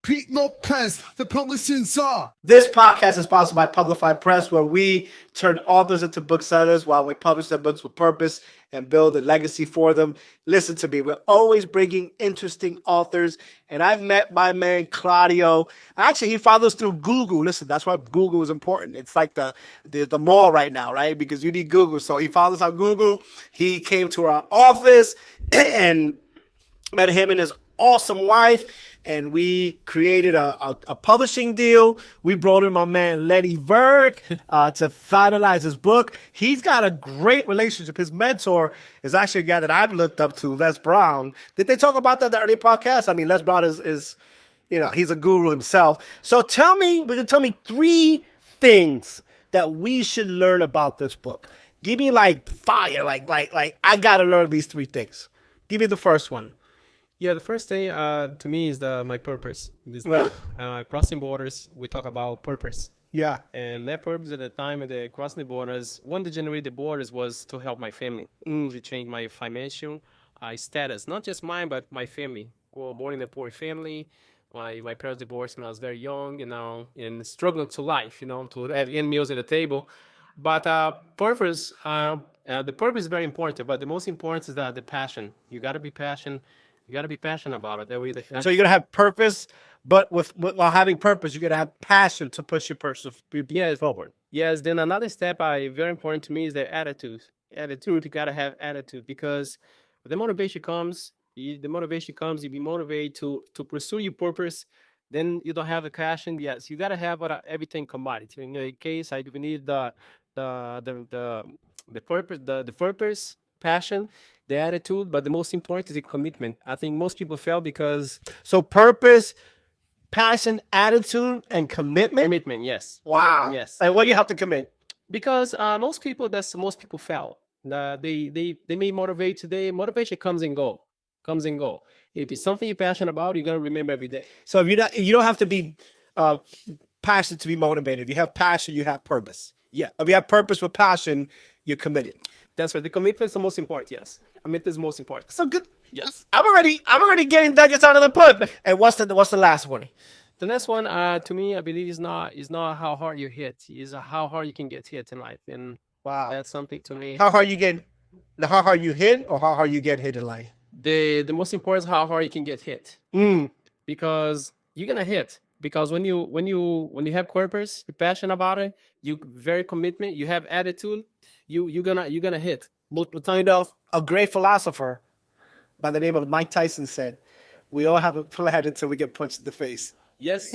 Pete Lopez, the publishing czar. This podcast is sponsored by Publified Press, where we turn authors into booksellers while we publish their books with purpose and build a legacy for them. Listen to me, we're always bringing interesting authors, and I've met my man Claudio. Actually, he follows through Google. Listen, that's why Google is important. It's like the mall right now, right? Because you need Google. So he follows on Google. He came to our office and met him and his awesome wife, and we created a publishing deal. We brought in my man Lenny Berg to finalize his book. He's got a great relationship. His mentor is actually a guy that I've looked up to, Les Brown. Did they talk about that in the early podcast? I mean, Les Brown is he's a guru himself. So tell me 3 things that we should learn about this book. Give me like fire, like I gotta learn these 3 things. Give me the first one. Yeah, the first thing to me is my purpose. Well, Crossing borders, we talk about purpose. yeah. And that purpose at the time of the crossing the borders, one that generated the borders was to help my family, to change my financial status, not just mine, but my family. Well, born in a poor family, my parents divorced when I was very young, and struggling to life, to have end meals at the table. But purpose, the purpose is very important, but the most important is the passion. You got to be passionate. You got to be passionate about it. That way, So you're gonna have purpose, but while having purpose, you're gonna have passion to push your person forward. yes. Then another step, very important to me, is the attitude. Attitude. You got to have attitude because when the motivation comes, you be motivated to pursue your purpose. Then you don't have the passion. Yes, you got to have everything combined. In your case, I do need the purpose, the purpose, passion, the attitude, but the most important is the commitment. I think most people fail because So purpose, passion, attitude, and commitment. commitment. Yes, Wow. yes. And what do you have to commit? Because most people fail. They may motivate today. Motivation comes and go. If it's something you're passionate about, you're gonna remember every day. So if you don't have to be uh, passionate to be motivated. If you have passion, you have purpose. Yeah, If you have purpose with passion, you're committed. that's right. The commitment is the most important. Yes, commitment is most important. So good. Yes. I'm already getting nuggets out of the put. And what's the last one? The next one, to me, I believe is not how hard you hit, is how hard you can get hit in life, and Wow. that's something to me. How hard you hit or how hard you get hit in life? The most important is how hard you can get hit, Mm. because you're gonna hit. Because when you have purpose, you're passionate about it, you very commitment, you have attitude, you're gonna hit. But a great philosopher by the name of Mike Tyson said, "We all have a plan until we get punched in the face." Yes.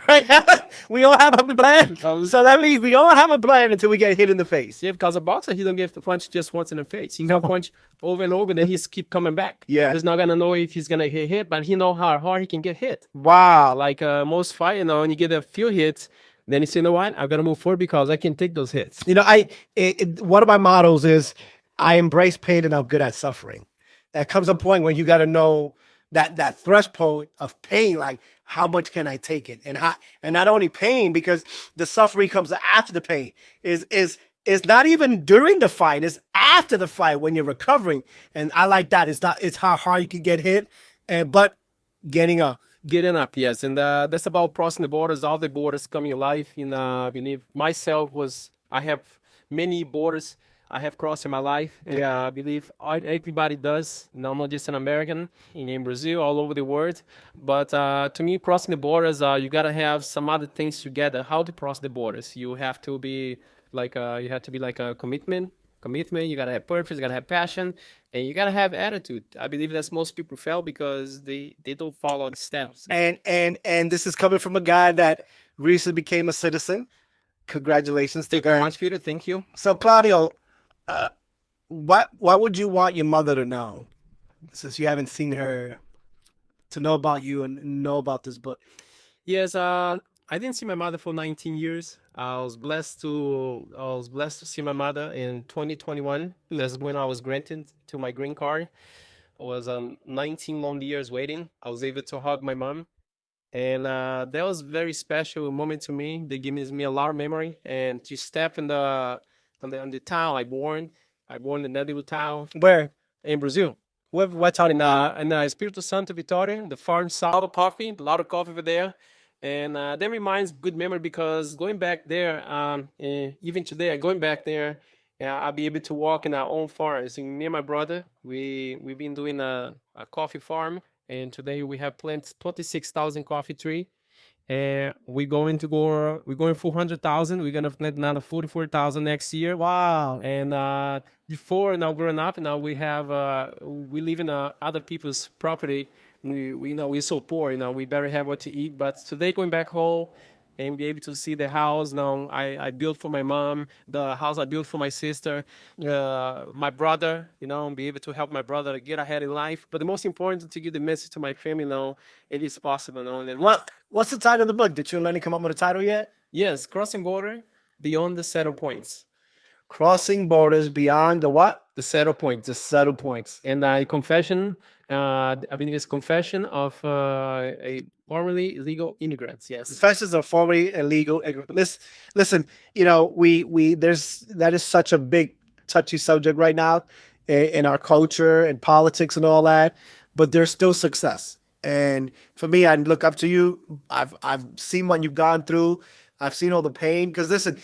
Right now, we all have a plan. So that means we all have a plan until we get hit in the face. Yeah, because a boxer, he don't get the punch just once in the face. He can punch over and over, then he's keep coming back. Yeah. He's not gonna know if he's gonna get hit, but he know how hard he can get hit. Wow. Like most fight, when you get a few hits, then you say, you know what, I'm gonna move forward because I can take those hits. One of my mottos is, I embrace pain and I'm good at suffering. There comes a point when you got to know that threshold of pain, like how much can I take it, and not only pain, because the suffering comes after the pain. Is not even during the fight; it's after the fight when you're recovering. And I like that. It's how hard you can get hit, but getting up. Getting up, yes, and that's about crossing the borders. All the borders come in your life. I believe I have many borders I have crossed in my life. And I believe everybody does. Not just an American, in Brazil, all over the world. But to me, crossing the borders, you gotta have some other things together. How to cross the borders? You have to be like a commitment. You gotta have purpose. You gotta have passion, and you gotta have attitude. I believe that's most people fail because they don't follow the steps. And this is coming from a guy that recently became a citizen. Congratulations to Thank you very her. much, Peter. Thank you. So Claudio, what would you want your mother to know, since you haven't seen her, to know about you and know about this book? Yes, I didn't see my mother for 19 years. I was blessed to see my mother in 2021. That's when I was granted to my green card. I was 19 long years waiting. I was able to hug my mom, and that was a very special moment to me. They give me a lot of memory, and to step on the town I born in that little town Where? in Brazil. We've watched out in Espírito Santo, Vitória, the farm south of coffee, a lot of coffee over there. And that reminds good memory because going back there, even today, going back there, I'll be able to walk in our own forest. And me and my brother, we've been doing a coffee farm, and today we have planted 26,000 coffee tree. And we're going 400,000. We're gonna plant another 44,000 next year. Wow. And before now growing up, now we have we live in other people's property. We you know we're so poor, we barely have what to eat. But today going back home and be able to see the house now I built for my mom, the house I built for my sister, my brother, be able to help my brother get ahead in life. But the most important to give the message to my family now, it is possible now. And What's the title of the book? Did you and Lenny come up with a title yet? yes, crossing border beyond the settle points. Crossing Borders Beyond the what? The settle points. The settle points. And confession, I believe it's confession of a formerly illegal immigrants. Yes. Confessions of formerly illegal immigrants. Listen, that is such a big touchy subject right now in our culture and politics and all that, but there's still success. And for me, I look up to you. I've seen what you've gone through. I've seen all the pain. Because listen,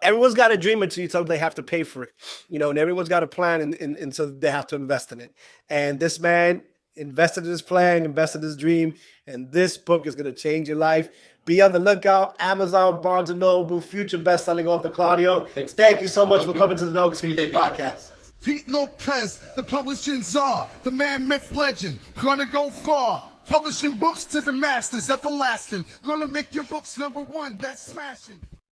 everyone's got a dream until you tell them they have to pay for it. And everyone's got a plan, and so they have to invest in it. And this man invested in his plan, invested in his dream, and this book is going to change your life. Be on the lookout. Amazon, Barnes & Noble, future best-selling author Claudio. Thank you so much for coming to the No Excuse podcast. Pete Lopez, the publishing czar, the man, myth, legend, gonna go far. Publishing books to the masters, everlasting. Gonna make your books #1, that's smashing.